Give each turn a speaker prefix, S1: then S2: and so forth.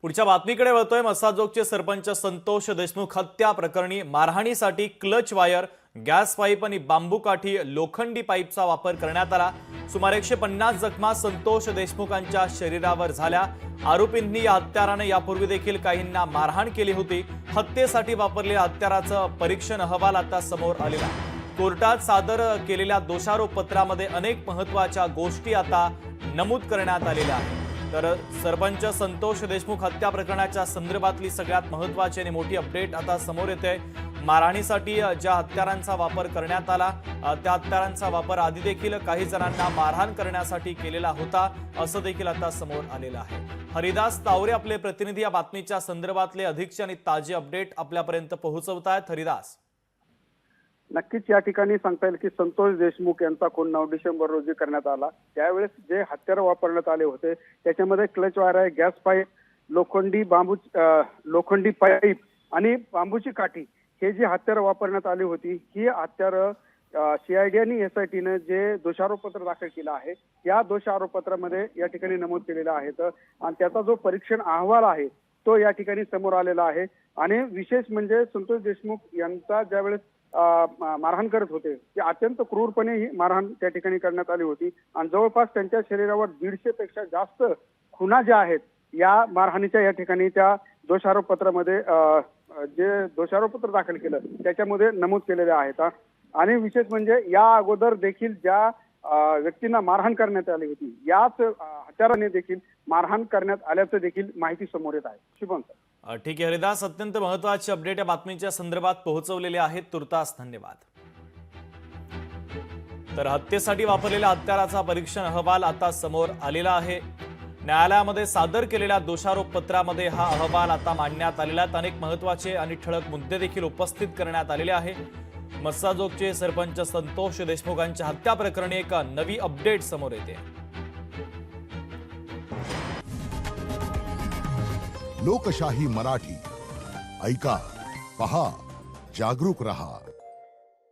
S1: पुढच्या बातमीकडे वळतोय। मसाजोगचे सरपंच संतोष देशमुख हत्या प्रकरणी मारहाणीसाठी क्लच वायर, गॅस पाईप आणि बांबू काठी, लोखंडी पाईपचा वापर करण्यात आला। सुमारे 150 जखमा संतोष देशमुखांच्या शरीरावर झाल्या। आरोपींनी या हत्याराने यापूर्वी देखील काहींना मारहाण केली होती। हत्येसाठी वापरलेल्या हत्याराचं परीक्षण अहवाल आता समोर आलेला आहे। कोर्टात सादर केलेल्या दोषारोप पत्रामध्ये अनेक महत्त्वाच्या गोष्टी आता नमूद करण्यात आलेल्या आहेत। तर सरपंच संतोष देशमुख हत्या प्रकरणाच्या संदर्भातली सगळ्यात महत्त्वाची आणि मोठी अपडेट आता समोर येते। मारहाणीसाठी ज्या हत्यारांचा वापर करण्यात आला त्या हत्यारांचा वापर आधी देखील काही जणांना मारहाण करण्यासाठी केलेला होता असं देखील आता समोर आलेलं आहे। हरिदास तावरे आपले प्रतिनिधी या बातमीच्या संदर्भातले अधिकची आणि ताजी अपडेट आपल्यापर्यंत पोहोचवतायत। हरिदास,
S2: नक्कीच या ठिकाणी सांगता येईल की संतोष देशमुख यांचा खून 9 डिसेंबर रोजी करण्यात आला। त्यावेळेस जे हत्यार वापरण्यात आले होते त्याच्यामध्ये क्लच वायर आहे, गॅस पाईप, लोखंडी पाईप आणि बांबूची काठी हे जे हत्यार वापरण्यात आली होती ही हत्यार सीआयडी आणि एसआयटीने जे दोषारोपपत्र दाखल केलं आहे या दोषारोपपत्रामध्ये या ठिकाणी नमूद केलेलं आहे आणि त्याचा जो परीक्षण अहवाल आहे तो या ठिकाणी समोर आलेला आहे। आणि विशेष म्हणजे संतोष देशमुख यांचा ज्यावेळेस मारहाण करत होते ते अत्यंत क्रूरपणे ही मारहाण त्या ठिकाणी करण्यात आली होती आणि जवळपास त्यांच्या शरीरावर 150 पेक्षा जास्त खुणा ज्या आहेत या मारहाणीच्या या ठिकाणी त्या दोषारोप पत्रामध्ये जे दोषारोपपत्र दाखल केलं त्याच्यामध्ये नमूद केलेले आहेत। आणि विशेष म्हणजे या अगोदर देखील ज्या व्यक्तींना मारहाण करण्यात आली होती याच हत्याराने देखील मारहाण करण्यात आल्याचं देखील माहिती समोर येत आहे। शुभम सर,
S1: ठीक आहे हरिदास, अत्यंत महत्त्वाची अपडेट या बातमीच्या संदर्भात पोहोचवलेले आहेत, तुर्तास धन्यवाद। तर हत्येसाठी वापरलेल्या हत्याराचा परीक्षण अहवाल आता समोर आलेला आहे। न्यायालयामध्ये सादर केलेल्या दोषारोप पत्रामध्ये हा अहवाल आता मांडण्यात आलेला आहे। अनेक महत्त्वाचे आणि ठळक मुद्दे देखील उपस्थित करण्यात आलेले आहे। मस्साजोगचे सरपंच संतोष देशमुखांच्या हत्या प्रकरणी एक नवी अपडेट समोर येते।
S3: लोकशाही मराठी ऐका, पहा, जागरूक रहा।